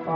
תן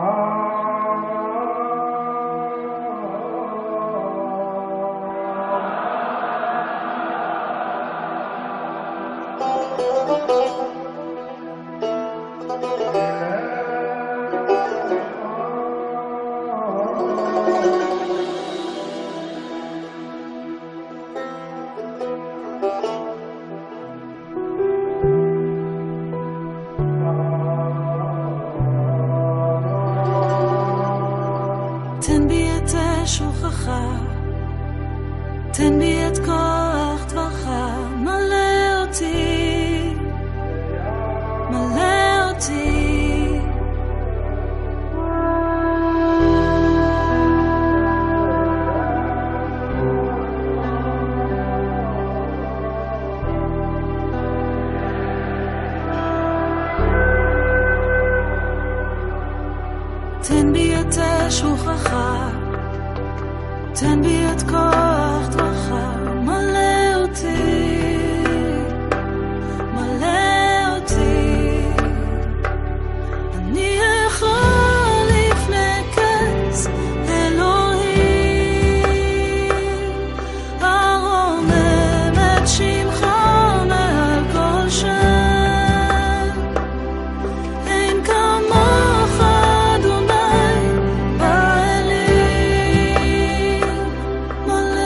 בי את שוכחה, תן בי את כוח דברך, מלא אותי, מלא אותי. תן בי את שוכחה, תן בי את כוח דברך, מלא אותי, מלא אותי. אני יכול לפני כס אלוהים, הרומם את שמך מעל כל שם. אין כמוך אדוני באלים, מלא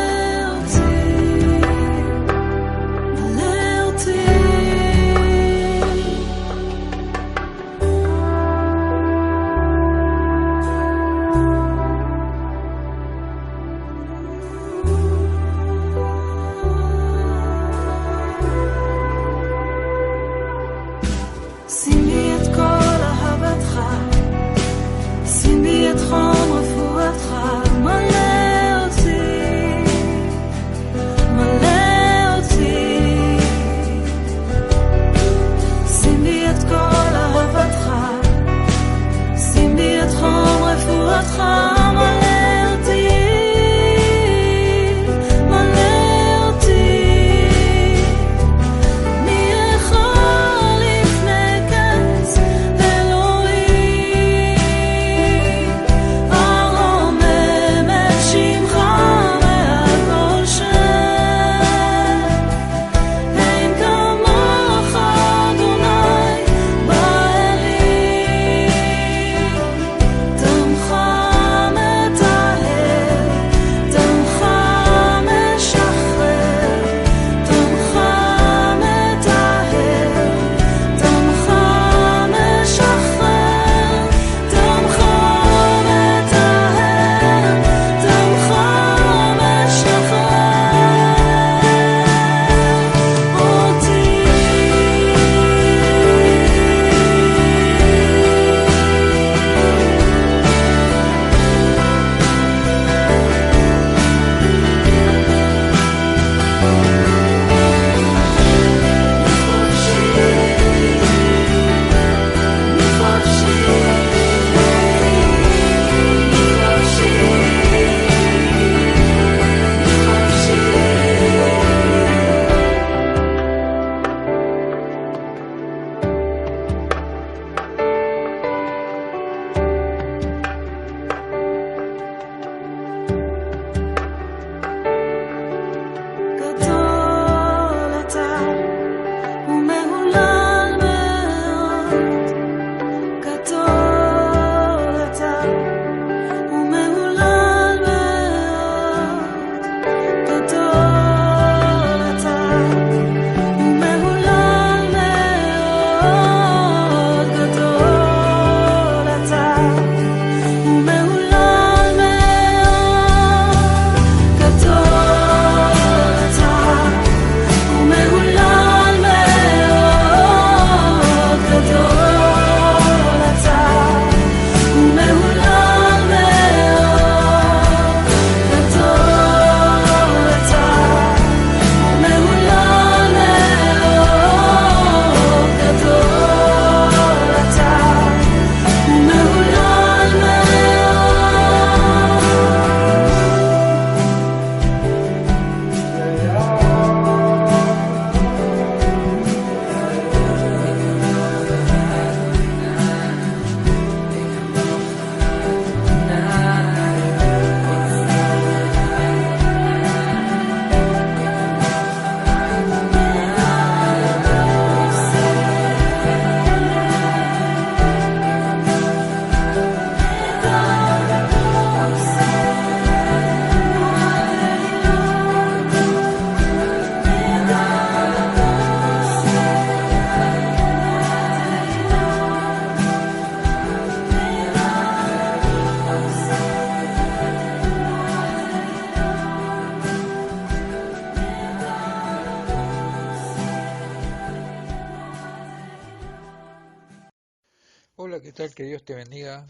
tal? Que Dios te bendiga.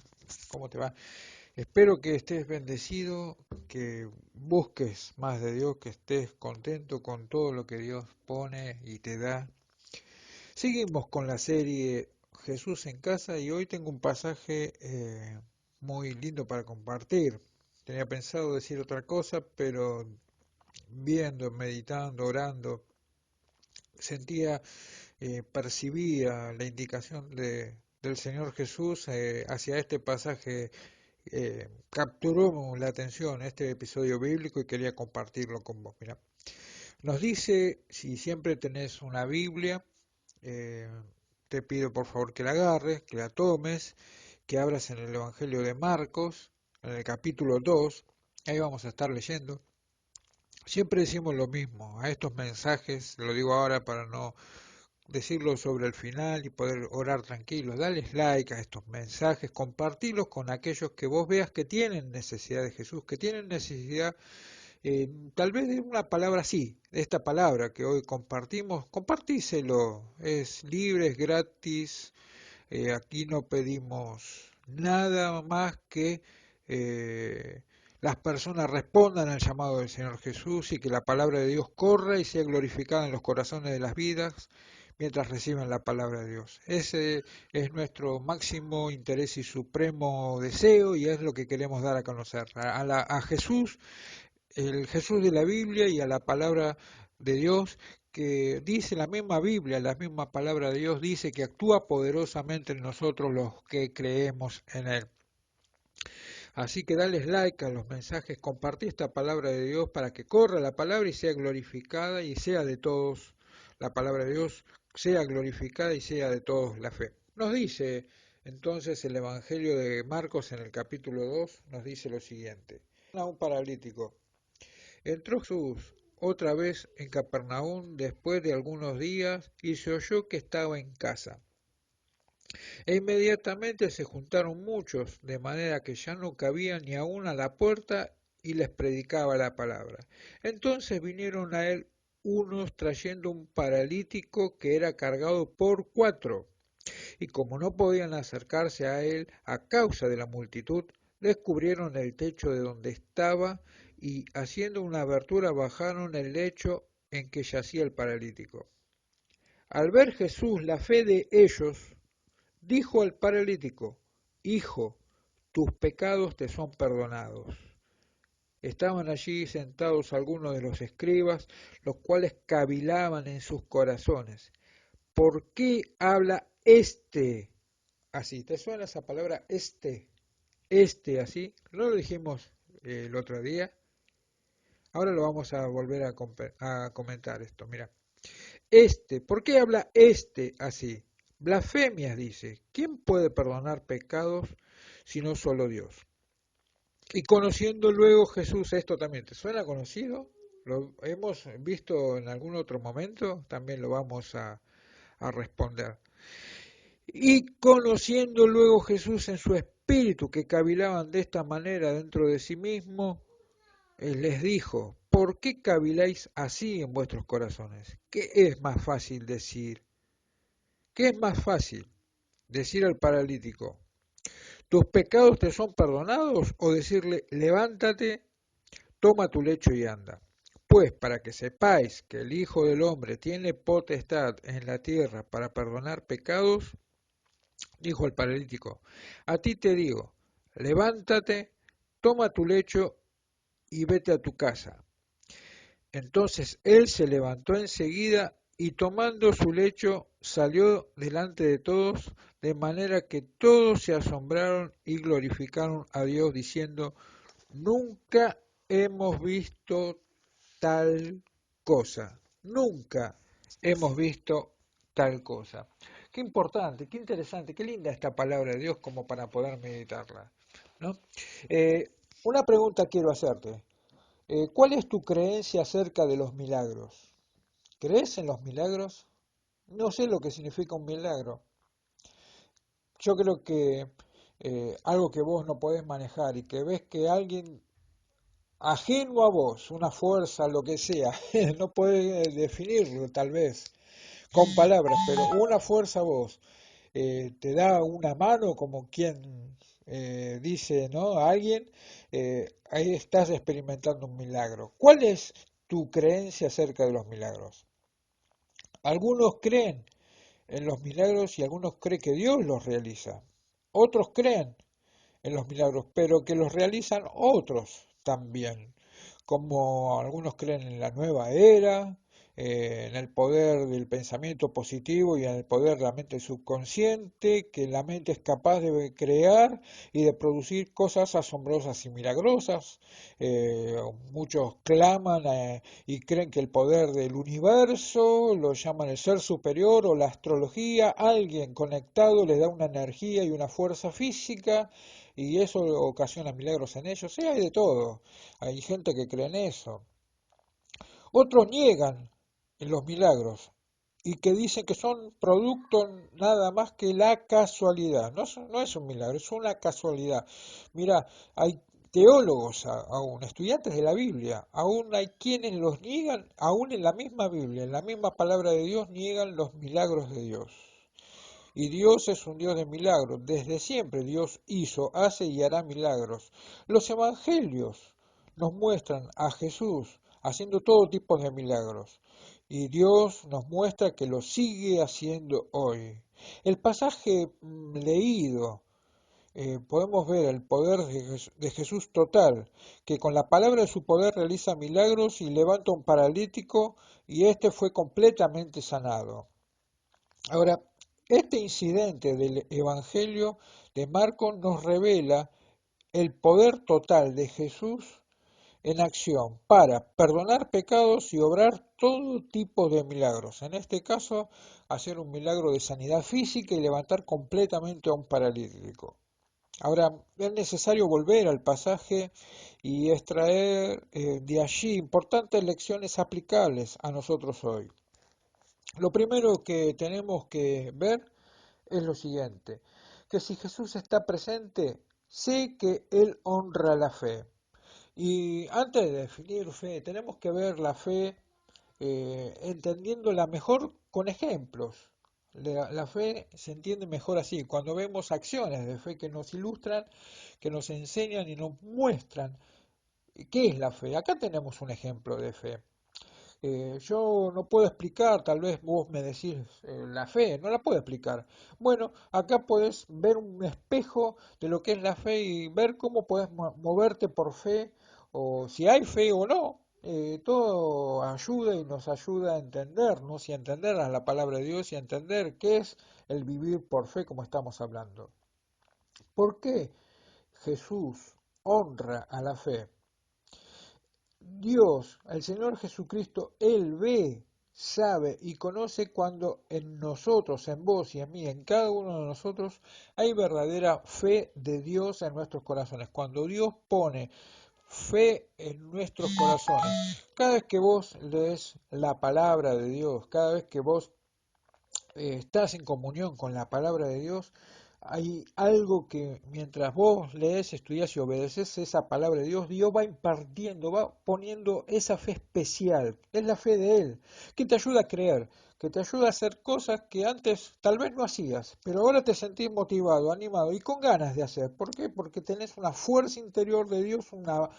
¿Cómo te va? Espero que estés bendecido, que busques más de Dios, que estés contento con todo lo que Dios pone y te da. Seguimos con la serie Jesús en casa y hoy tengo un pasaje muy lindo para compartir. Tenía pensado decir otra cosa, pero viendo, meditando, orando, sentía, percibía la indicación del Señor Jesús hacia este pasaje. Capturó la atención este episodio bíblico y quería compartirlo con vos. Mira, nos dice, si siempre tenés una Biblia, eh, te pido por favor que la agarres, que la tomes, que abras en el Evangelio de Marcos, en el capítulo 2, ahí vamos a estar leyendo. Siempre decimos lo mismo, a estos mensajes, lo digo ahora para no decirlo sobre el final y poder orar tranquilos. Dales like a estos mensajes, compartilos con aquellos que vos veas que tienen necesidad de Jesús, que tienen necesidad tal vez de una palabra así, de esta palabra que hoy compartimos. Compartíselo, es libre, es gratis. Aquí no pedimos nada más que eh, las personas respondan al llamado del Señor Jesús y que la palabra de Dios corra y sea glorificada en los corazones de las vidas mientras reciben la palabra de Dios. Ese es nuestro máximo interés y supremo deseo y es lo que queremos dar a conocer. A Jesús, el Jesús de la Biblia y a la palabra de Dios que dice la misma Biblia, la misma palabra de Dios dice que actúa poderosamente en nosotros los que creemos en Él. Así que dales like a los mensajes, compartí esta palabra de Dios para que corra la palabra y sea glorificada y sea de todos la palabra de Dios, sea glorificada y sea de todos la fe. Nos dice entonces el Evangelio de Marcos en el capítulo 2, nos dice lo siguiente. A un paralítico. Entró Jesús otra vez en Capernaum después de algunos días y se oyó que estaba en casa. E inmediatamente se juntaron muchos, de manera que ya no cabía ni aún a la puerta y les predicaba la palabra. Entonces vinieron a él unos trayendo un paralítico que era cargado por 4, y como no podían acercarse a él a causa de la multitud, descubrieron el techo de donde estaba y haciendo una abertura bajaron el lecho en que yacía el paralítico. Al ver Jesús la fe de ellos, dijo al paralítico: Hijo, tus pecados te son perdonados. Estaban allí sentados algunos de los escribas, los cuales cavilaban en sus corazones. ¿Por qué habla este así? ¿Te suena esa palabra este? Este así. ¿No lo dijimos el otro día? Ahora lo vamos a volver a comentar esto. Mira, ¿por qué habla este así? Blasfemias, dice. ¿Quién puede perdonar pecados sino solo Dios? Y conociendo luego Jesús, esto también, ¿te suena conocido? ¿Lo hemos visto en algún otro momento? También lo vamos a responder. Y conociendo luego Jesús en su espíritu que cavilaban de esta manera dentro de sí mismo, les dijo: ¿por qué caviláis así en vuestros corazones? ¿Qué es más fácil decir? ¿Qué es más fácil? ¿Decir al paralítico: tus pecados te son perdonados? ¿O decirle: levántate, toma tu lecho y anda? Pues para que sepáis que el Hijo del Hombre tiene potestad en la tierra para perdonar pecados, dijo al paralítico: a ti te digo, levántate, toma tu lecho y vete a tu casa. Entonces él se levantó enseguida y tomando su lecho salió delante de todos, de manera que todos se asombraron y glorificaron a Dios diciendo: nunca hemos visto tal cosa, nunca hemos visto tal cosa. Qué importante, qué interesante, qué linda esta palabra de Dios como para poder meditarla, ¿no? Una pregunta quiero hacerte. ¿Cuál es tu creencia acerca de los milagros? ¿Crees en los milagros? No sé lo que significa un milagro. Yo creo que algo que vos no podés manejar y que ves que alguien ajeno a vos, una fuerza, lo que sea, no podés definirlo tal vez con palabras, pero una fuerza a vos te da una mano como quien dice, ¿no? A alguien, ahí estás experimentando un milagro. ¿Cuál es tu creencia acerca de los milagros? Algunos creen en los milagros y algunos creen que Dios los realiza. Otros creen en los milagros, pero que los realizan otros también, como algunos creen en la nueva era, en el poder del pensamiento positivo y en el poder de la mente subconsciente, que la mente es capaz de crear y de producir cosas asombrosas y milagrosas. Muchos claman y creen que el poder del universo lo llaman el ser superior o la astrología, alguien conectado les da una energía y una fuerza física y eso ocasiona milagros en ellos. Sí, hay de todo. Hay gente que cree en eso. Otros niegan en los milagros y que dicen que son producto nada más que la casualidad. No es un milagro, es una casualidad. Mira, hay teólogos aún, estudiantes de la Biblia, aún hay quienes los niegan, aún en la misma Biblia, en la misma palabra de Dios, niegan los milagros de Dios. Y Dios es un Dios de milagros. Desde siempre Dios hizo, hace y hará milagros. Los evangelios nos muestran a Jesús haciendo todo tipo de milagros. Y Dios nos muestra que lo sigue haciendo hoy. El pasaje leído, podemos ver el poder de Jesús total, que con la palabra de su poder realiza milagros y levanta un paralítico y éste fue completamente sanado. Ahora, este incidente del Evangelio de Marcos nos revela el poder total de Jesús en acción para perdonar pecados y obrar todo tipo de milagros. En este caso, hacer un milagro de sanidad física y levantar completamente a un paralítico. Ahora, es necesario volver al pasaje y extraer de allí importantes lecciones aplicables a nosotros hoy. Lo primero que tenemos que ver es lo siguiente, que si Jesús está presente, sé que Él honra la fe. Y antes de definir fe, tenemos que ver la fe entendiéndola mejor con ejemplos. La fe se entiende mejor así, cuando vemos acciones de fe que nos ilustran, que nos enseñan y nos muestran qué es la fe. Acá tenemos un ejemplo de fe. Yo no puedo explicar, tal vez vos me decís la fe, no la puedo explicar. Bueno, acá podés ver un espejo de lo que es la fe y ver cómo podés moverte por fe, o si hay fe o no. Todo ayuda y nos ayuda a entendernos y a entender a la palabra de Dios y a entender qué es el vivir por fe como estamos hablando. ¿Por qué Jesús honra a la fe? Dios, el Señor Jesucristo, Él ve, sabe y conoce cuando en nosotros, en vos y en mí, en cada uno de nosotros, hay verdadera fe de Dios en nuestros corazones. Cuando Dios pone fe en nuestros corazones, cada vez que vos lees la palabra de Dios, cada vez que vos estás en comunión con la palabra de Dios, hay algo que mientras vos lees, estudias y obedeces esa palabra de Dios, Dios va impartiendo, va poniendo esa fe especial, es la fe de Él, que te ayuda a creer, que te ayuda a hacer cosas que antes tal vez no hacías, pero ahora te sentís motivado, animado y con ganas de hacer. ¿Por qué? Porque tenés una fuerza interior de Dios, una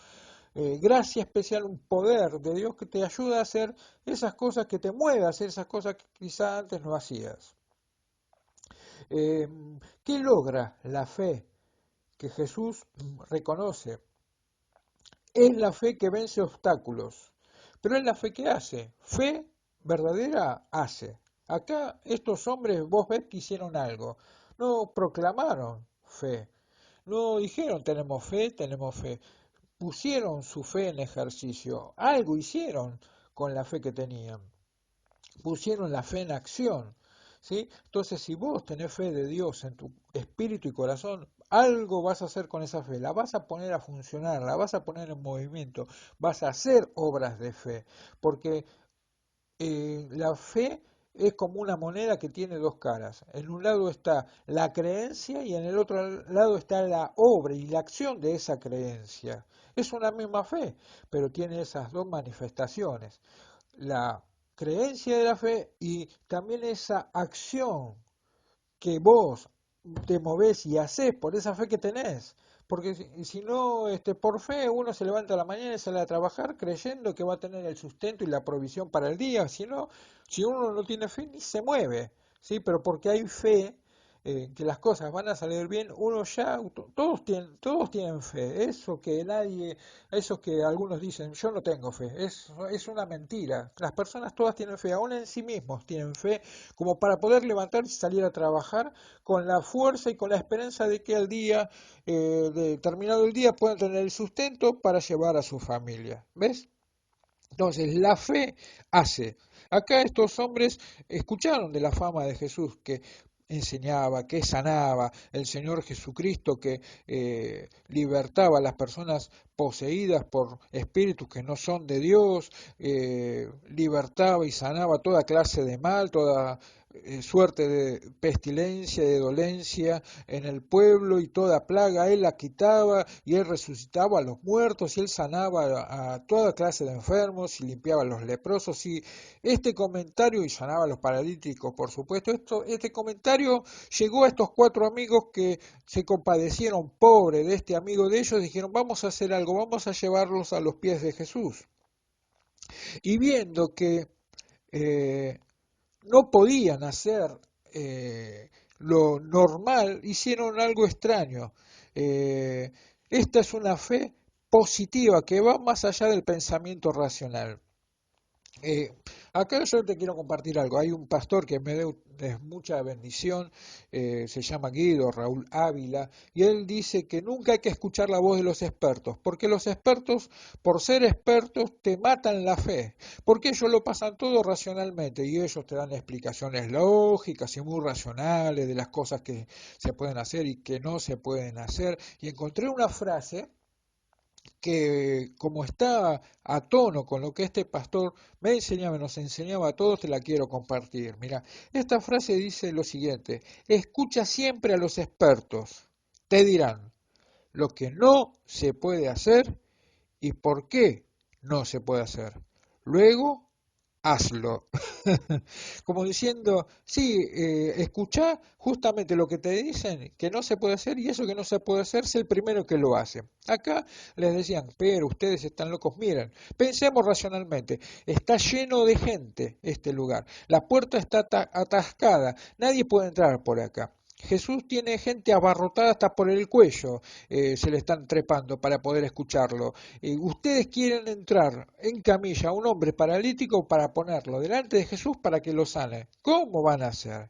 gracia especial, un poder de Dios que te ayuda a hacer esas cosas, que te mueve a hacer esas cosas que quizá antes no hacías. Eh, ¿Qué logra la fe que Jesús reconoce? Es la fe que vence obstáculos, pero es la fe que hace. Fe verdadera hace. Acá estos hombres, vos ves que hicieron algo. No proclamaron fe. No dijeron tenemos fe. Pusieron su fe en ejercicio. Algo hicieron con la fe que tenían. Pusieron la fe en acción. ¿Sí? Entonces, si vos tenés fe de Dios en tu espíritu y corazón, algo vas a hacer con esa fe, la vas a poner a funcionar, la vas a poner en movimiento, vas a hacer obras de fe, porque la fe es como una moneda que tiene dos caras. En un lado está la creencia y en el otro lado está la obra y la acción de esa creencia. Es una misma fe, pero tiene esas dos manifestaciones. La creencia de la fe y también esa acción que vos te movés y hacés por esa fe que tenés. Porque si no, por fe uno se levanta a la mañana y sale a trabajar creyendo que va a tener el sustento y la provisión para el día. Si no, si uno no tiene fe, ni se mueve, ¿sí? Pero porque hay fe, que las cosas van a salir bien, uno ya, todos tienen fe. Eso que algunos dicen, yo no tengo fe, es una mentira. Las personas todas tienen fe, aún en sí mismos tienen fe, como para poder levantarse y salir a trabajar con la fuerza y con la esperanza de que al día, terminado el día, puedan tener el sustento para llevar a su familia. ¿Ves? Entonces, la fe hace. Acá estos hombres escucharon de la fama de Jesús, que enseñaba, que sanaba, el Señor Jesucristo que libertaba a las personas poseídas por espíritus que no son de Dios, libertaba y sanaba toda clase de mal, toda suerte de pestilencia, de dolencia en el pueblo, y toda plaga él la quitaba, y él resucitaba a los muertos, y él sanaba a toda clase de enfermos, y limpiaba a los leprosos, y este comentario, y sanaba a los paralíticos, por supuesto. Este comentario llegó a estos cuatro amigos que se compadecieron, pobre de este amigo de ellos, dijeron, vamos a hacer algo, vamos a llevarlos a los pies de Jesús. Y viendo que no podían hacer lo normal, hicieron algo extraño. Esta es una fe positiva que va más allá del pensamiento racional. Eh, Acá yo te quiero compartir algo. Hay un pastor que me es mucha bendición, se llama Guido Raúl Ávila, y él dice que nunca hay que escuchar la voz de los expertos, porque los expertos, por ser expertos, te matan la fe, porque ellos lo pasan todo racionalmente, y ellos te dan explicaciones lógicas y muy racionales de las cosas que se pueden hacer y que no se pueden hacer. Y encontré una frase que, como está a tono con lo que este pastor me enseñaba, nos enseñaba a todos, te la quiero compartir. Mira, esta frase dice lo siguiente: escucha siempre a los expertos, te dirán lo que no se puede hacer y por qué no se puede hacer. Luego, hazlo. Como diciendo, sí, escuchá justamente lo que te dicen que no se puede hacer, y eso que no se puede hacer es el primero que lo hace. Acá les decían, pero ustedes están locos. Miren, pensemos racionalmente, está lleno de gente este lugar, la puerta está atascada, nadie puede entrar por acá. Jesús tiene gente abarrotada hasta por el cuello, se le están trepando para poder escucharlo. Ustedes quieren entrar en camilla a un hombre paralítico para ponerlo delante de Jesús para que lo sane. ¿Cómo van a hacer?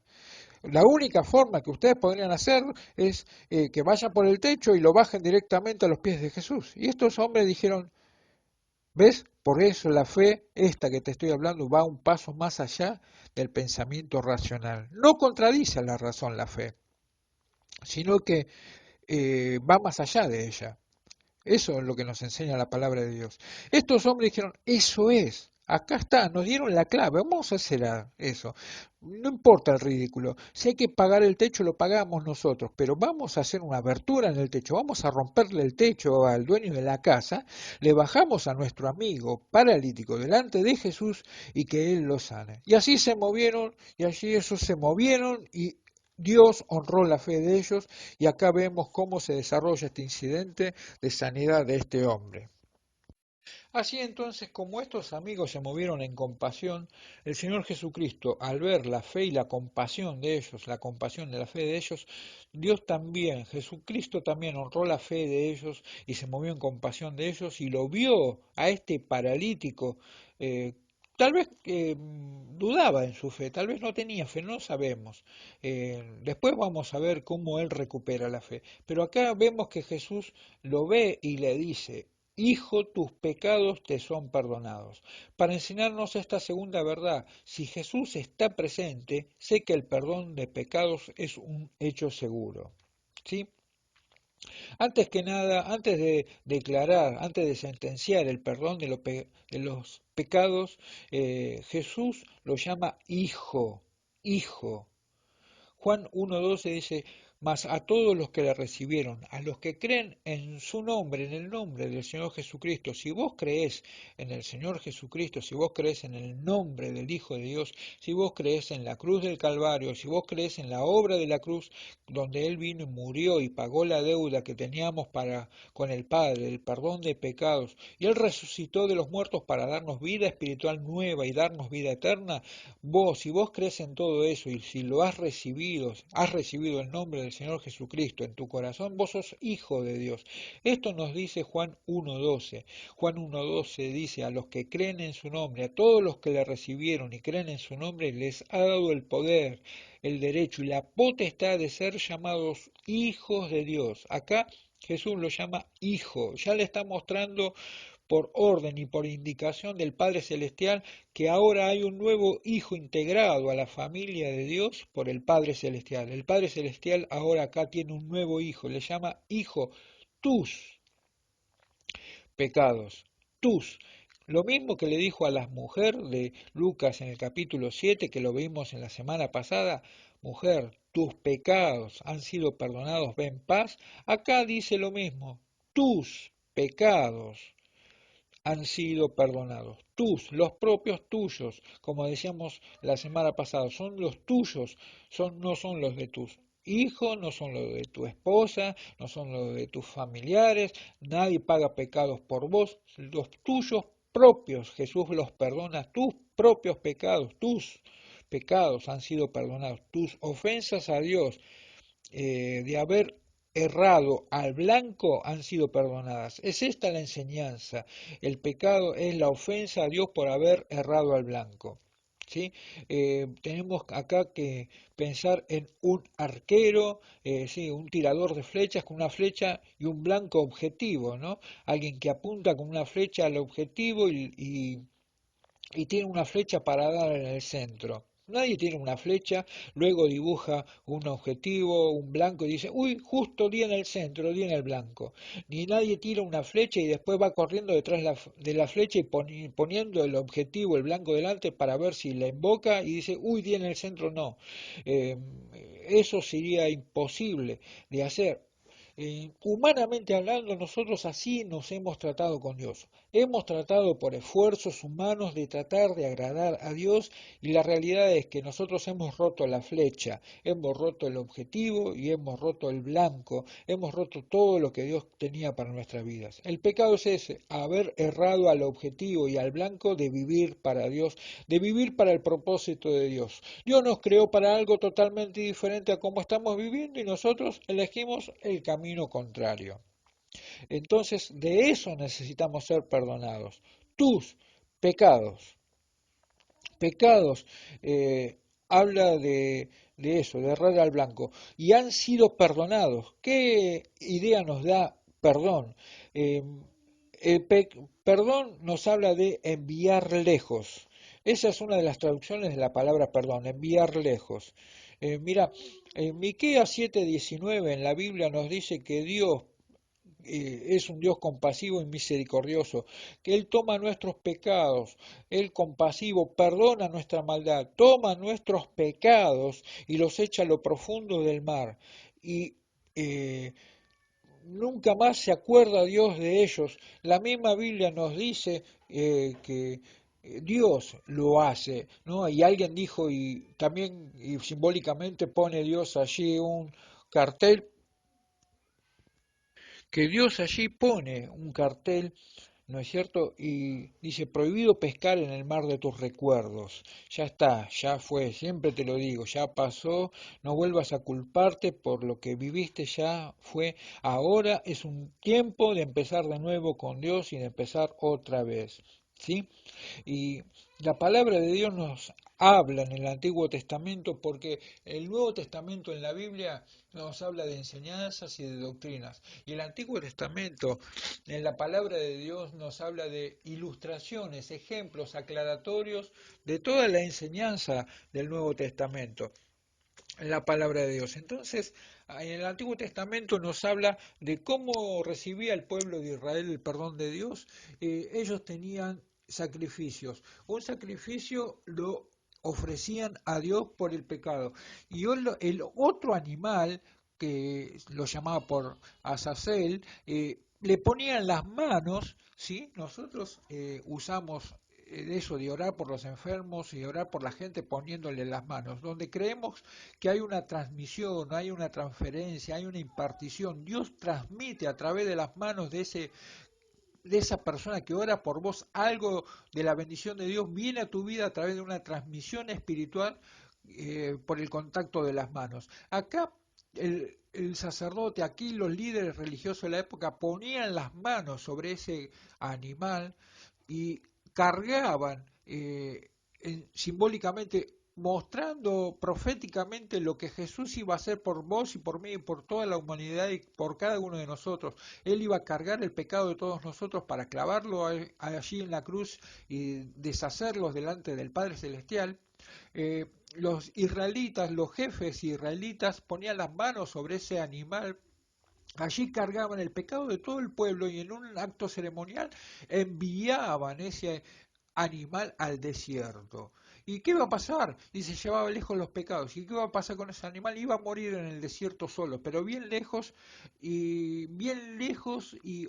La única forma que ustedes podrían hacer es que vayan por el techo y lo bajen directamente a los pies de Jesús. Y estos hombres dijeron, ¿ves? Por eso la fe, esta que te estoy hablando, va un paso más allá del pensamiento racional. No contradice a la razón la fe, sino que va más allá de ella. Eso es lo que nos enseña la palabra de Dios. Estos hombres dijeron, eso es, acá está, nos dieron la clave, vamos a hacer eso. No importa el ridículo, si hay que pagar el techo lo pagamos nosotros, pero vamos a hacer una abertura en el techo, vamos a romperle el techo al dueño de la casa, le bajamos a nuestro amigo paralítico delante de Jesús y que él lo sane. Y así se movieron, y allí esos se movieron, y Dios honró la fe de ellos, y acá vemos cómo se desarrolla este incidente de sanidad de este hombre. Así entonces, como estos amigos se movieron en compasión, el Señor Jesucristo, al ver la fe y la compasión de ellos, la compasión de la fe de ellos, Dios también, Jesucristo también honró la fe de ellos y se movió en compasión de ellos, y lo vio a este paralítico. Tal vez dudaba en su fe, tal vez no tenía fe, no sabemos. Después vamos a ver cómo él recupera la fe. Pero acá vemos que Jesús lo ve y le dice, Hijo, tus pecados te son perdonados. Para enseñarnos esta segunda verdad, si Jesús está presente, sé que el perdón de pecados es un hecho seguro. ¿Sí? Antes que nada, antes de declarar, antes de sentenciar el perdón de los pecados, Jesús lo llama hijo, hijo. Juan 1:12 dice, mas a todos los que le recibieron, a los que creen en su nombre, en el nombre del Señor Jesucristo. Si vos creés en el Señor Jesucristo, si vos creés en el nombre del Hijo de Dios, si vos creés en la cruz del Calvario, si vos creés en la obra de la cruz, donde Él vino y murió y pagó la deuda que teníamos con el Padre, el perdón de pecados, y Él resucitó de los muertos para darnos vida espiritual nueva y darnos vida eterna, vos, si vos crees en todo eso y si lo has recibido el nombre del Señor Jesucristo en tu corazón, vos sos hijo de Dios. Esto nos dice Juan 1.12. Juan 1.12 dice, a los que creen en su nombre, a todos los que le recibieron y creen en su nombre, les ha dado el poder, el derecho y la potestad de ser llamados hijos de Dios. Acá Jesús lo llama hijo, ya le está mostrando por orden y por indicación del Padre Celestial que ahora hay un nuevo hijo integrado a la familia de Dios por el Padre Celestial. El Padre Celestial ahora acá tiene un nuevo hijo, le llama hijo, tus pecados, tus. Lo mismo que le dijo a la mujer de Lucas en el capítulo 7, que lo vimos en la semana pasada, mujer, tus pecados han sido perdonados, ven paz. Acá dice lo mismo, tus pecados han sido perdonados. Los propios tuyos, como decíamos la semana pasada, son los tuyos, no son los de tus hijos, no son los de tu esposa, no son los de tus familiares, nadie paga pecados por vos, los tuyos propios, Jesús los perdona, tus propios pecados, tus pecados han sido perdonados, tus ofensas a Dios de haber errado al blanco han sido perdonadas. Es esta la enseñanza. El pecado es la ofensa a Dios por haber errado al blanco. ¿Sí? Tenemos acá que pensar en un arquero, ¿sí? Un tirador de flechas con una flecha y un blanco objetivo, ¿no? Alguien que apunta con una flecha al objetivo y tiene una flecha para dar en el centro. Nadie tiene una flecha, luego dibuja un objetivo, un blanco y dice, uy, justo di en el centro, di en el blanco. Ni nadie tira una flecha y después va corriendo detrás de la flecha y poniendo el objetivo, el blanco delante para ver si la invoca y dice, uy, di en el centro, no. Eso sería imposible de hacer. Humanamente hablando, nosotros así nos hemos tratado con Dios. Hemos tratado por esfuerzos humanos de tratar de agradar a Dios y la realidad es que nosotros hemos roto la flecha, hemos roto el objetivo y hemos roto el blanco, hemos roto todo lo que Dios tenía para nuestras vidas. El pecado es ese, haber errado al objetivo y al blanco de vivir para Dios, de vivir para el propósito de Dios. Dios nos creó para algo totalmente diferente a cómo estamos viviendo y nosotros elegimos el camino contrario. Entonces, de eso necesitamos ser perdonados. Tus pecados. Pecados habla de eso, de errar al blanco. Y han sido perdonados. ¿Qué idea nos da perdón? Perdón nos habla de enviar lejos. Esa es una de las traducciones de la palabra perdón, enviar lejos. Mira, en Miqueas 7:19 en la Biblia nos dice que Dios es un Dios compasivo y misericordioso, que Él toma nuestros pecados, Él compasivo, perdona nuestra maldad, toma nuestros pecados y los echa a lo profundo del mar. Y nunca más se acuerda Dios de ellos. La misma Biblia nos dice que Dios lo hace, ¿no? Y alguien dijo, y también y simbólicamente pone Dios allí un cartel, que Dios allí pone un cartel, ¿no es cierto? Y dice, prohibido pescar en el mar de tus recuerdos. Ya está, ya fue, siempre te lo digo, ya pasó, no vuelvas a culparte por lo que viviste, ya fue. Ahora es un tiempo de empezar de nuevo con Dios y de empezar otra vez, ¿sí? Y la palabra de Dios nos habla en el Antiguo Testamento porque el Nuevo Testamento en la Biblia nos habla de enseñanzas y de doctrinas. Y el Antiguo Testamento en la palabra de Dios nos habla de ilustraciones, ejemplos aclaratorios de toda la enseñanza del Nuevo Testamento en la palabra de Dios. Entonces, en el Antiguo Testamento nos habla de cómo recibía el pueblo de Israel el perdón de Dios. Ellos tenían sacrificios. Un sacrificio lo ofrecían a Dios por el pecado. Y el otro animal que lo llamaba por Azazel, le ponían las manos, ¿sí? Nosotros usamos eso de orar por los enfermos y orar por la gente poniéndole las manos, donde creemos que hay una transmisión, hay una transferencia, hay una impartición. Dios transmite a través de las manos de esa persona que ora por vos, algo de la bendición de Dios viene a tu vida a través de una transmisión espiritual por el contacto de las manos. Acá el sacerdote, aquí los líderes religiosos de la época ponían las manos sobre ese animal y cargaban simbólicamente, mostrando proféticamente lo que Jesús iba a hacer por vos y por mí y por toda la humanidad y por cada uno de nosotros. Él iba a cargar el pecado de todos nosotros para clavarlo allí en la cruz y deshacerlos delante del Padre Celestial. Los israelitas, los jefes israelitas ponían las manos sobre ese animal. Allí cargaban el pecado de todo el pueblo y en un acto ceremonial enviaban ese animal al desierto. ¿Y qué iba a pasar? Y se llevaba lejos los pecados. ¿Y qué iba a pasar con ese animal? Iba a morir en el desierto solo, pero bien lejos y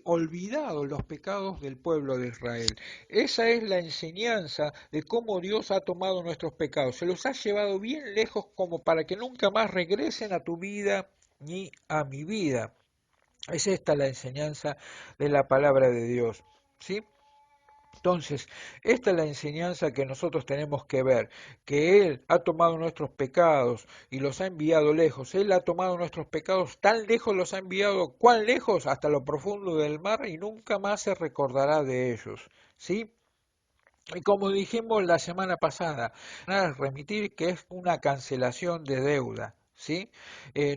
olvidados los pecados del pueblo de Israel. Esa es la enseñanza de cómo Dios ha tomado nuestros pecados. Se los ha llevado bien lejos como para que nunca más regresen a tu vida ni a mi vida. Es esta la enseñanza de la palabra de Dios, ¿sí? Entonces, esta es la enseñanza que nosotros tenemos que ver, que Él ha tomado nuestros pecados y los ha enviado lejos. Él ha tomado nuestros pecados tan lejos, los ha enviado, ¿cuán lejos? Hasta lo profundo del mar y nunca más se recordará de ellos, ¿sí? Y como dijimos la semana pasada, nada remitir que es una cancelación de deuda, ¿sí?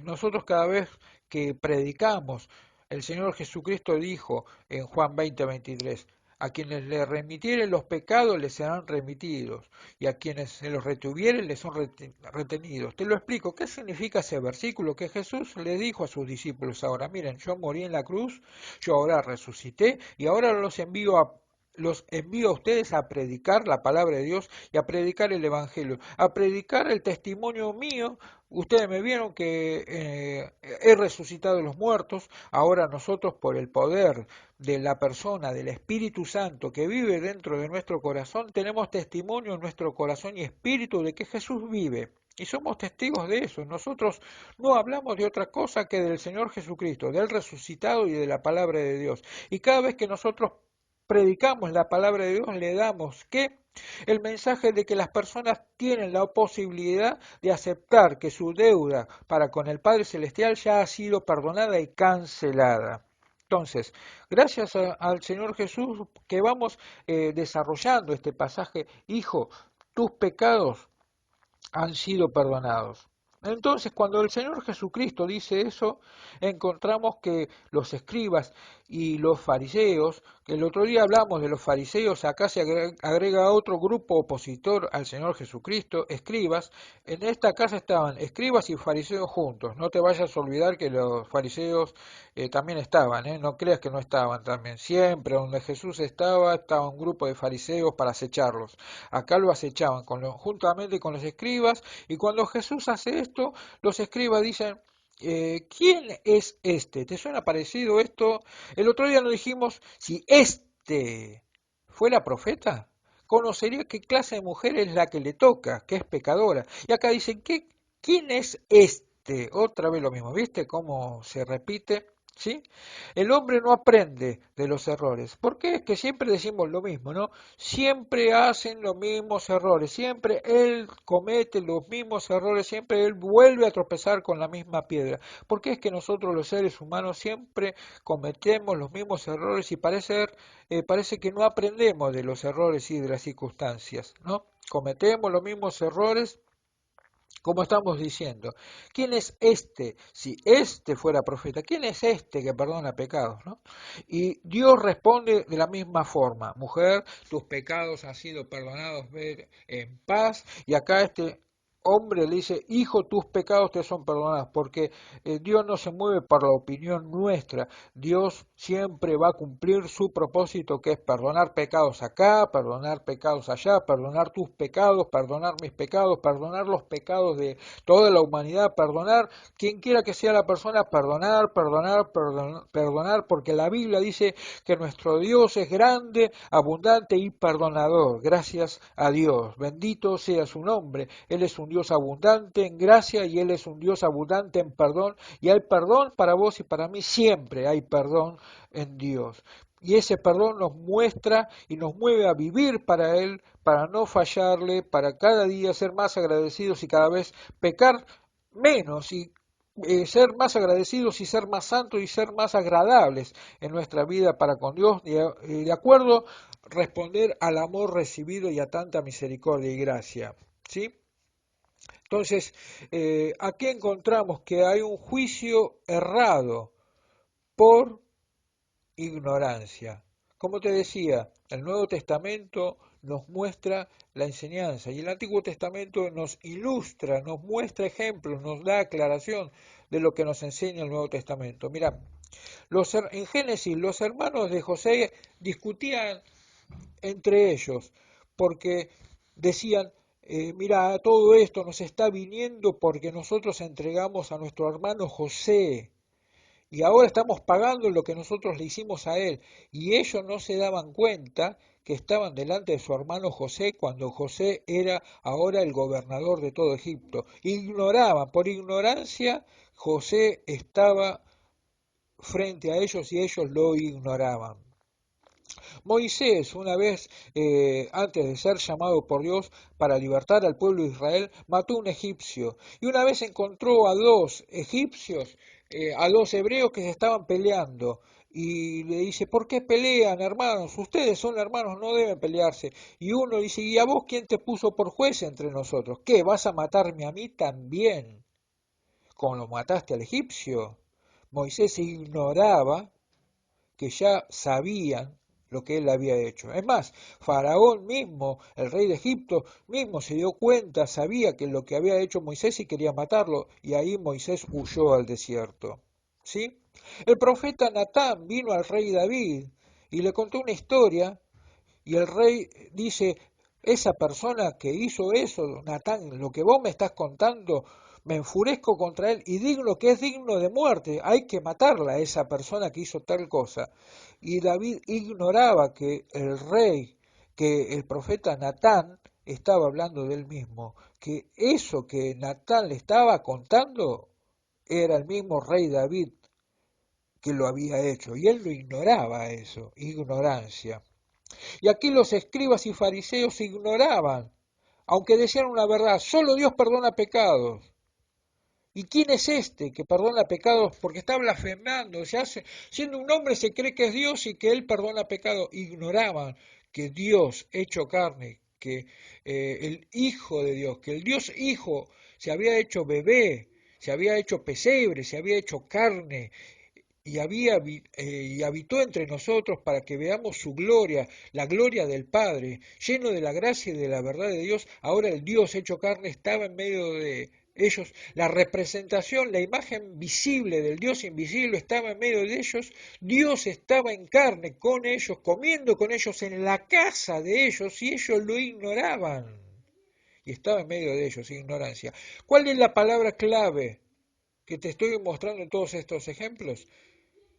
Nosotros cada vez que predicamos, el Señor Jesucristo dijo en Juan 20:23, a quienes le remitieren los pecados les serán remitidos, y a quienes se los retuvieren les son retenidos. Te lo explico, ¿qué significa ese versículo? Que Jesús le dijo a sus discípulos ahora, miren, yo morí en la cruz, yo ahora resucité, y ahora los envío a ustedes a predicar la palabra de Dios y a predicar el Evangelio, a predicar el testimonio mío. Ustedes me vieron que he resucitado de los muertos, ahora nosotros por el poder de la persona, del Espíritu Santo que vive dentro de nuestro corazón, tenemos testimonio en nuestro corazón y espíritu de que Jesús vive. Y somos testigos de eso. Nosotros no hablamos de otra cosa que del Señor Jesucristo, del resucitado y de la palabra de Dios. Y cada vez que nosotros predicamos la palabra de Dios, le damos que el mensaje de que las personas tienen la posibilidad de aceptar que su deuda para con el Padre Celestial ya ha sido perdonada y cancelada. Entonces, gracias al Señor Jesús que vamos desarrollando este pasaje, hijo, tus pecados han sido perdonados. Entonces, cuando el Señor Jesucristo dice eso, encontramos que los escribas y los fariseos, que el otro día hablamos de los fariseos, acá se agrega otro grupo opositor al Señor Jesucristo, escribas. En esta casa estaban escribas y fariseos juntos. No te vayas a olvidar que los fariseos también estaban, no creas que no estaban también. Siempre donde Jesús estaba un grupo de fariseos para acecharlos. Acá lo acechaban juntamente con los escribas, y cuando Jesús hace esto, los escribas dicen, ¿quién es este? ¿Te suena parecido esto? El otro día nos dijimos, si este fuera profeta, conocería qué clase de mujer es la que le toca, que es pecadora. Y acá dicen, ¿quién es este? Otra vez lo mismo, ¿viste cómo se repite? ¿Sí? El hombre no aprende de los errores. ¿Por qué? Es que siempre decimos lo mismo, ¿no? Siempre hacen los mismos errores, siempre él comete los mismos errores, siempre él vuelve a tropezar con la misma piedra. ¿Por qué es que nosotros los seres humanos siempre cometemos los mismos errores y parece que no aprendemos de los errores y de las circunstancias, ¿no? Cometemos los mismos errores. Como estamos diciendo, ¿quién es este? Si este fuera profeta, ¿quién es este que perdona pecados? ¿No? Y Dios responde de la misma forma, mujer, tus pecados han sido perdonados, ver en paz. Y acá este hombre le dice, hijo, tus pecados te son perdonados, porque Dios no se mueve por la opinión nuestra, Dios siempre va a cumplir su propósito, que es perdonar pecados acá, perdonar pecados allá, perdonar tus pecados, perdonar mis pecados, perdonar los pecados de toda la humanidad, perdonar quien quiera que sea la persona, perdonar, perdonar, perdonar, perdonar, porque la Biblia dice que nuestro Dios es grande, abundante y perdonador. Gracias a Dios, bendito sea su nombre. Él es un Dios abundante en gracia y Él es un Dios abundante en perdón, y hay perdón para vos y para mí, siempre hay perdón en Dios. Y ese perdón nos muestra y nos mueve a vivir para Él, para no fallarle, para cada día ser más agradecidos y cada vez pecar menos y ser más agradecidos y ser más santos y ser más agradables en nuestra vida para con Dios, y de acuerdo responder al amor recibido y a tanta misericordia y gracia. ¿Sí? Entonces, aquí encontramos que hay un juicio errado por ignorancia. Como te decía, el Nuevo Testamento nos muestra la enseñanza y el Antiguo Testamento nos ilustra, nos muestra ejemplos, nos da aclaración de lo que nos enseña el Nuevo Testamento. Mira, en Génesis los hermanos de José discutían entre ellos porque decían, mira, todo esto nos está viniendo porque nosotros entregamos a nuestro hermano José y ahora estamos pagando lo que nosotros le hicimos a él. Y ellos no se daban cuenta que estaban delante de su hermano José cuando José era ahora el gobernador de todo Egipto. Ignoraban, por ignorancia, José estaba frente a ellos y ellos lo ignoraban. Moisés, una vez antes de ser llamado por Dios para libertar al pueblo de Israel, mató a un egipcio. Y una vez encontró a dos egipcios, a dos hebreos que se estaban peleando. Y le dice, ¿por qué pelean, hermanos? Ustedes son hermanos, no deben pelearse. Y uno dice, ¿y a vos quién te puso por juez entre nosotros? ¿Qué, vas a matarme a mí también, como lo mataste al egipcio? Moisés ignoraba que ya sabían lo que él había hecho. Es más, Faraón mismo, el rey de Egipto, mismo se dio cuenta, sabía que lo que había hecho Moisés y quería matarlo, y ahí Moisés huyó al desierto. ¿Sí? El profeta Natán vino al rey David y le contó una historia, y el rey dice, esa persona que hizo eso, Natán, lo que vos me estás contando, me enfurezco contra él y digno que es digno de muerte, hay que matarla a esa persona que hizo tal cosa. Y David ignoraba que el rey, que el profeta Natán estaba hablando de él mismo, que eso que Natán le estaba contando era el mismo rey David que lo había hecho, y él lo ignoraba eso, ignorancia. Y aquí los escribas y fariseos ignoraban, aunque decían una verdad, solo Dios perdona pecados. ¿Y quién es este que perdona pecados? Porque está blasfemando, siendo un hombre se cree que es Dios y que Él perdona pecados. Ignoraban que Dios hecho carne, que el Hijo de Dios, que el Dios Hijo se había hecho bebé, se había hecho pesebre, se había hecho carne, y habitó entre nosotros para que veamos su gloria, la gloria del Padre, lleno de la gracia y de la verdad de Dios. Ahora el Dios hecho carne estaba en medio de ellos, la representación, la imagen visible del Dios invisible estaba en medio de ellos, Dios estaba en carne con ellos, comiendo con ellos en la casa de ellos, y ellos lo ignoraban. Y estaba en medio de ellos, ignorancia. ¿Cuál es la palabra clave que te estoy mostrando en todos estos ejemplos?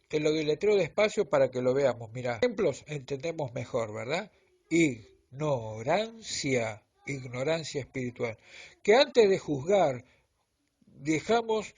Te lo deletreo despacio para que lo veamos. Mira, ejemplos entendemos mejor, ¿verdad? Ignorancia, ignorancia espiritual. Que antes de juzgar, dejemos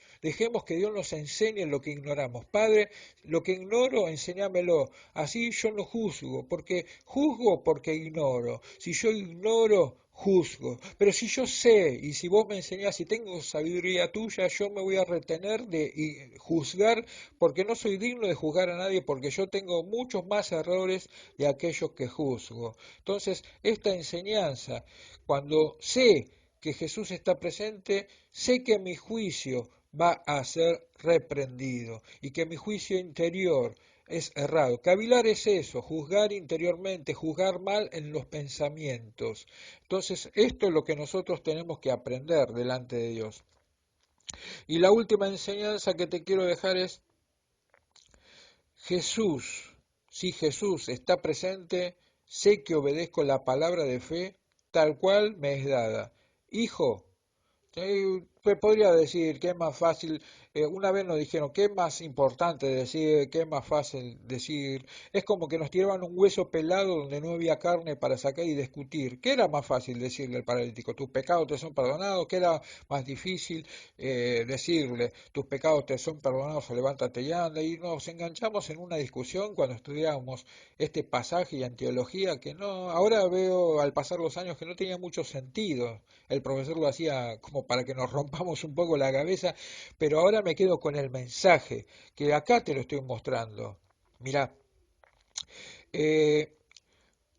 que Dios nos enseñe lo que ignoramos. Padre, lo que ignoro, enséñamelo. Así yo no juzgo, porque juzgo porque ignoro. Si yo ignoro, juzgo. Pero si yo sé, y si vos me enseñás y tengo sabiduría tuya, yo me voy a retener de juzgar, porque no soy digno de juzgar a nadie, porque yo tengo muchos más errores de aquellos que juzgo. Entonces, esta enseñanza, cuando sé que Jesús está presente, sé que mi juicio va a ser reprendido y que mi juicio interior es errado. Cavilar es eso, juzgar interiormente, juzgar mal en los pensamientos. Entonces, esto es lo que nosotros tenemos que aprender delante de Dios. Y la última enseñanza que te quiero dejar es Jesús. Si Jesús está presente, sé que obedezco la palabra de fe tal cual me es dada. Hijo, te podría decir que es más fácil, una vez nos dijeron que es más importante decir, que es más fácil decir, es como que nos tiraban un hueso pelado donde no había carne para sacar y discutir. ¿Qué era más fácil decirle al paralítico? Tus pecados te son perdonados. ¿Qué era más difícil decirle? Tus pecados te son perdonados, levántate y anda. Y nos enganchamos en una discusión cuando estudiábamos este pasaje y en teología que no, ahora veo al pasar los años que no tenía mucho sentido. El profesor lo hacía como para que nos rompamos un poco la cabeza, pero ahora me quedo con el mensaje, que acá te lo estoy mostrando. Mirá, eh,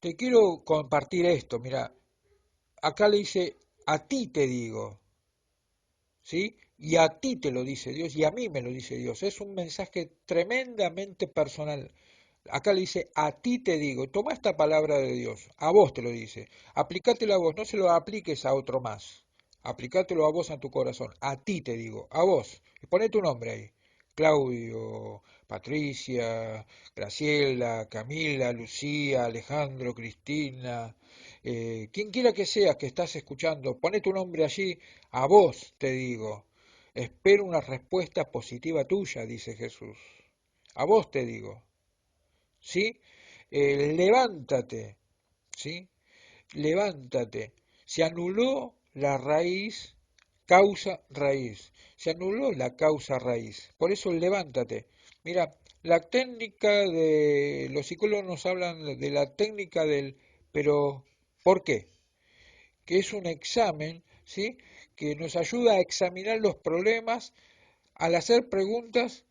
te quiero compartir esto, mirá, acá le dice, a ti te digo, ¿sí? Y a ti te lo dice Dios y a mí me lo dice Dios. Es un mensaje tremendamente personal. Acá le dice, a ti te digo, toma esta palabra de Dios, a vos te lo dice, aplicátelo a vos, no se lo apliques a otro más, aplicátelo a vos en tu corazón, a ti te digo, a vos, y poné tu nombre ahí, Claudio, Patricia, Graciela, Camila, Lucía, Alejandro, Cristina, quien quiera que seas que estás escuchando, poné tu nombre allí, a vos te digo, espero una respuesta positiva tuya, dice Jesús, a vos te digo. ¿Sí? Levántate, ¿sí? Levántate. Se anuló la raíz, causa raíz. Se anuló la causa raíz. Por eso levántate. Mira, la técnica de los psicólogos nos hablan de la técnica del pero ¿por qué? Que es un examen, ¿sí? Que nos ayuda a examinar los problemas al hacer preguntas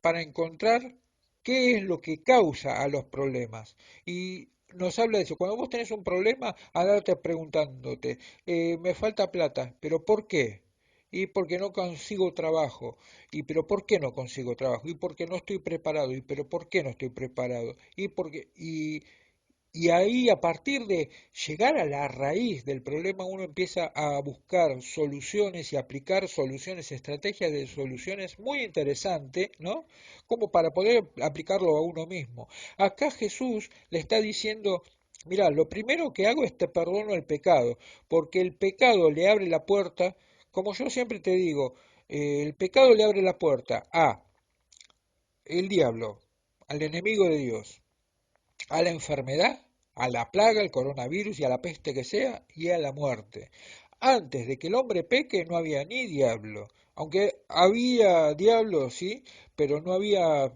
para encontrar qué es lo que causa a los problemas. Y nos habla de eso. Cuando vos tenés un problema, andate preguntándote, me falta plata, pero ¿por qué? Y porque no consigo trabajo. Y pero ¿por qué no consigo trabajo? Y porque no estoy preparado. Y pero ¿por qué no estoy preparado? Y porque y ahí, a partir de llegar a la raíz del problema, uno empieza a buscar soluciones y aplicar soluciones, estrategias de soluciones muy interesantes, ¿no? Como para poder aplicarlo a uno mismo. Acá Jesús le está diciendo, mira, lo primero que hago es te perdono el pecado, porque el pecado le abre la puerta, como yo siempre te digo, el pecado le abre la puerta a el diablo, al enemigo de Dios, a la enfermedad, a la plaga, al coronavirus y a la peste que sea, y a la muerte. Antes de que el hombre peque no había ni diablo, aunque había diablo, sí, pero no había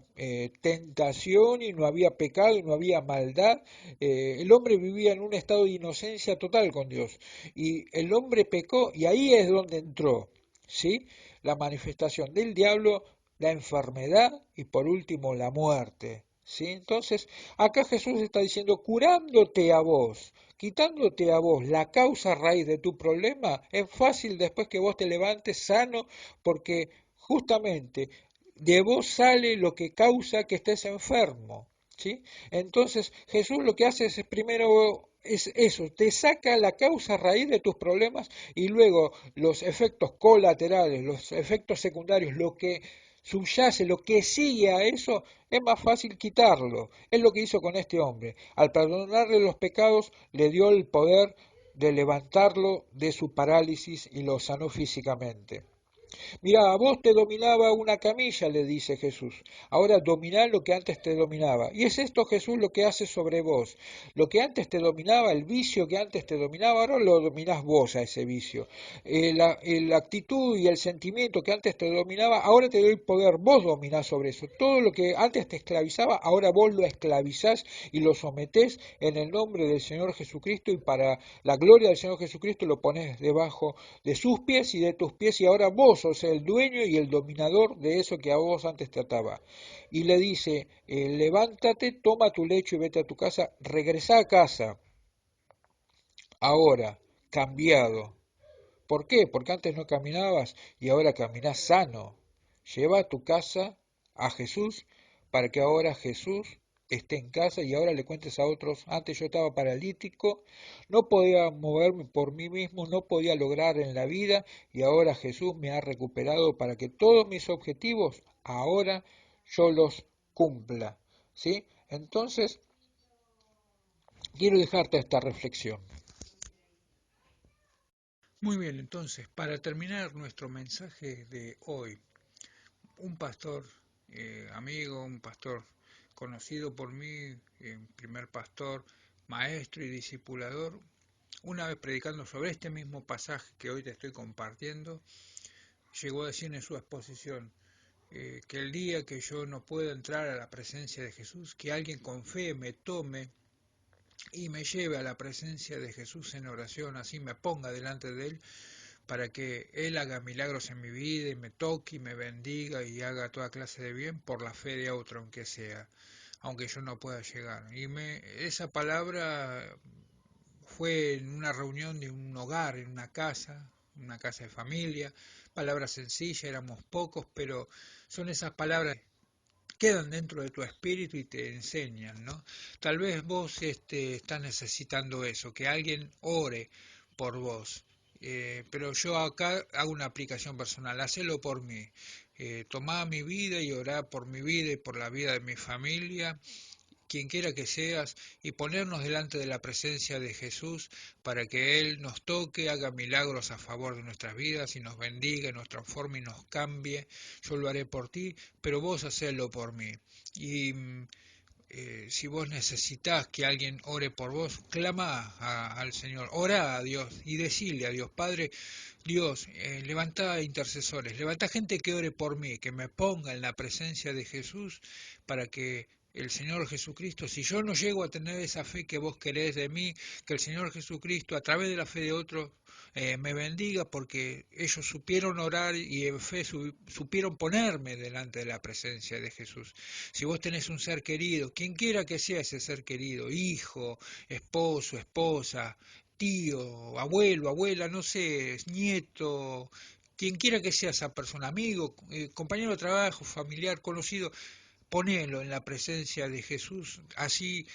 tentación y no había pecado y no había maldad. El hombre vivía en un estado de inocencia total con Dios. Y el hombre pecó y ahí es donde entró, ¿sí? La manifestación del diablo, la enfermedad y por último la muerte. ¿Sí? Entonces, acá Jesús está diciendo, curándote a vos, quitándote a vos la causa raíz de tu problema, es fácil después que vos te levantes sano, porque justamente de vos sale lo que causa que estés enfermo. ¿Sí? Entonces, Jesús lo que hace es primero es eso, te saca la causa raíz de tus problemas y luego los efectos colaterales, los efectos secundarios, lo que subyace, lo que sigue a eso, es más fácil quitarlo. Es lo que hizo con este hombre. Al perdonarle los pecados, le dio el poder de levantarlo de su parálisis y lo sanó físicamente. Mirá, a vos te dominaba una camilla, le dice Jesús. Ahora dominá lo que antes te dominaba. Y es esto Jesús lo que hace sobre vos. Lo que antes te dominaba, el vicio que antes te dominaba, ahora lo dominás vos a ese vicio. La actitud y el sentimiento que antes te dominaba, ahora te doy poder, vos dominás sobre eso. Todo lo que antes te esclavizaba, ahora vos lo esclavizás y lo sometés en el nombre del Señor Jesucristo y para la gloria del Señor Jesucristo lo pones debajo de sus pies y de tus pies y ahora vos sos el dueño y el dominador de eso que a vos antes te ataba. Y le dice, levántate, toma tu lecho y vete a tu casa, regresá a casa, ahora, cambiado, ¿Por qué? Porque antes no caminabas y ahora caminás sano. Lleva a tu casa a Jesús para que ahora Jesús esté en casa y ahora le cuentes a otros, antes yo estaba paralítico, no podía moverme por mí mismo, no podía lograr en la vida y ahora Jesús me ha recuperado para que todos mis objetivos ahora yo los cumpla. ¿Sí? Entonces, quiero dejarte esta reflexión. Muy bien, entonces, para terminar nuestro mensaje de hoy, un pastor amigo, un pastor conocido por mí, primer pastor, maestro y discipulador, una vez predicando sobre este mismo pasaje que hoy te estoy compartiendo, llegó a decir en su exposición que el día que yo no pueda entrar a la presencia de Jesús, que alguien con fe me tome y me lleve a la presencia de Jesús en oración, así me ponga delante de Él, para que Él haga milagros en mi vida y me toque y me bendiga y haga toda clase de bien por la fe de otro, aunque sea, aunque yo no pueda llegar. Esa palabra fue en una reunión de un hogar, en una casa de familia, palabras sencillas, éramos pocos, pero son esas palabras quedan dentro de tu espíritu y te enseñan, ¿no? Tal vez vos estás necesitando eso, que alguien ore por vos. Pero yo acá hago una aplicación personal, hacelo por mí. Tomá mi vida y orá por mi vida y por la vida de mi familia, quien quiera que seas, y ponernos delante de la presencia de Jesús para que Él nos toque, haga milagros a favor de nuestras vidas y nos bendiga, nos transforme y nos cambie. Yo lo haré por ti, pero vos hacelo por mí. Y si vos necesitás que alguien ore por vos, clama al Señor, ora a Dios y decile a Dios, Padre, Dios, levanta intercesores, levanta gente que ore por mí, que me ponga en la presencia de Jesús para que el Señor Jesucristo, si yo no llego a tener esa fe que vos querés de mí, que el Señor Jesucristo a través de la fe de otros me bendiga porque ellos supieron orar y en fe supieron ponerme delante de la presencia de Jesús. Si vos tenés un ser querido, quien quiera que sea ese ser querido, hijo, esposo, esposa, tío, abuelo, abuela, no sé, nieto, quien quiera que sea esa persona, amigo, compañero de trabajo, familiar, conocido, ponelo en la presencia de Jesús, así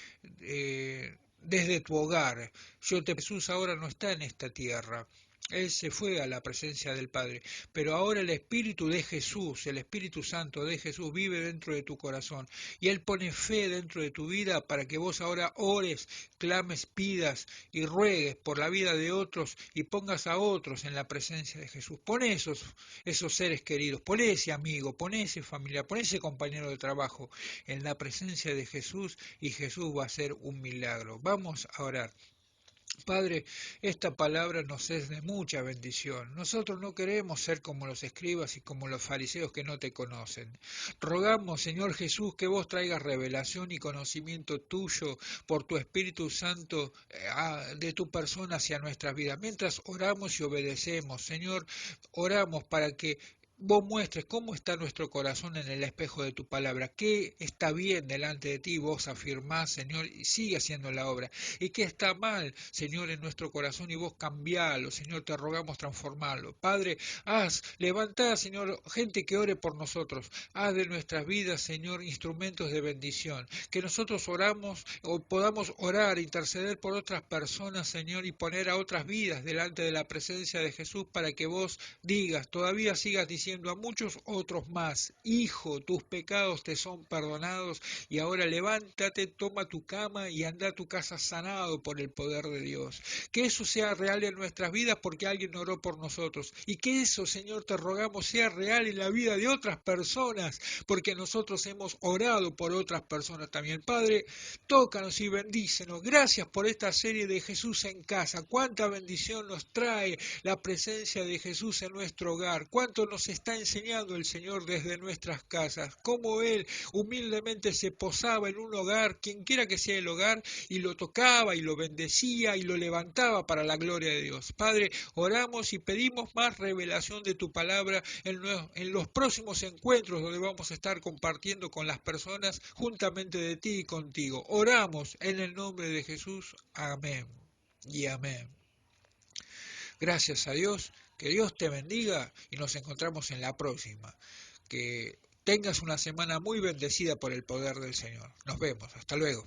desde tu hogar. Jesús ahora no está en esta tierra. Él se fue a la presencia del Padre, pero ahora el Espíritu de Jesús, el Espíritu Santo de Jesús vive dentro de tu corazón y Él pone fe dentro de tu vida para que vos ahora ores, clames, pidas y ruegues por la vida de otros y pongas a otros en la presencia de Jesús. Pon esos seres queridos, pon ese amigo, pon ese familiar, pon ese compañero de trabajo en la presencia de Jesús y Jesús va a hacer un milagro. Vamos a orar. Padre, esta palabra nos es de mucha bendición. Nosotros no queremos ser como los escribas y como los fariseos que no te conocen. Rogamos, Señor Jesús, que vos traigas revelación y conocimiento tuyo por tu Espíritu Santo de tu persona hacia nuestras vidas. Mientras oramos y obedecemos, Señor, oramos para que vos muestres cómo está nuestro corazón en el espejo de tu palabra, qué está bien delante de ti, vos afirmás, Señor, y sigue haciendo la obra, y qué está mal, Señor, en nuestro corazón, y vos cambialo, Señor, te rogamos transformarlo. Padre, levantá, Señor, gente que ore por nosotros, haz de nuestras vidas, Señor, instrumentos de bendición, que nosotros oramos o podamos orar, interceder por otras personas, Señor, y poner a otras vidas delante de la presencia de Jesús para que vos digas, todavía sigas diciendo a muchos otros más, hijo, tus pecados te son perdonados y ahora levántate, toma tu cama y anda a tu casa sanado por el poder de Dios. Que eso sea real en nuestras vidas porque alguien oró por nosotros y que eso, Señor, te rogamos sea real en la vida de otras personas porque nosotros hemos orado por otras personas también. Padre, tócanos y bendícenos. Gracias por esta serie de Jesús en casa. Cuánta bendición nos trae la presencia de Jesús en nuestro hogar. Cuánto nos está enseñando el Señor desde nuestras casas. Cómo Él humildemente se posaba en un hogar, quien quiera que sea el hogar, y lo tocaba y lo bendecía y lo levantaba para la gloria de Dios. Padre, oramos y pedimos más revelación de tu palabra en los próximos encuentros donde vamos a estar compartiendo con las personas juntamente de ti y contigo. Oramos en el nombre de Jesús. Amén y amén. Gracias a Dios. Que Dios te bendiga y nos encontramos en la próxima. Que tengas una semana muy bendecida por el poder del Señor. Nos vemos. Hasta luego.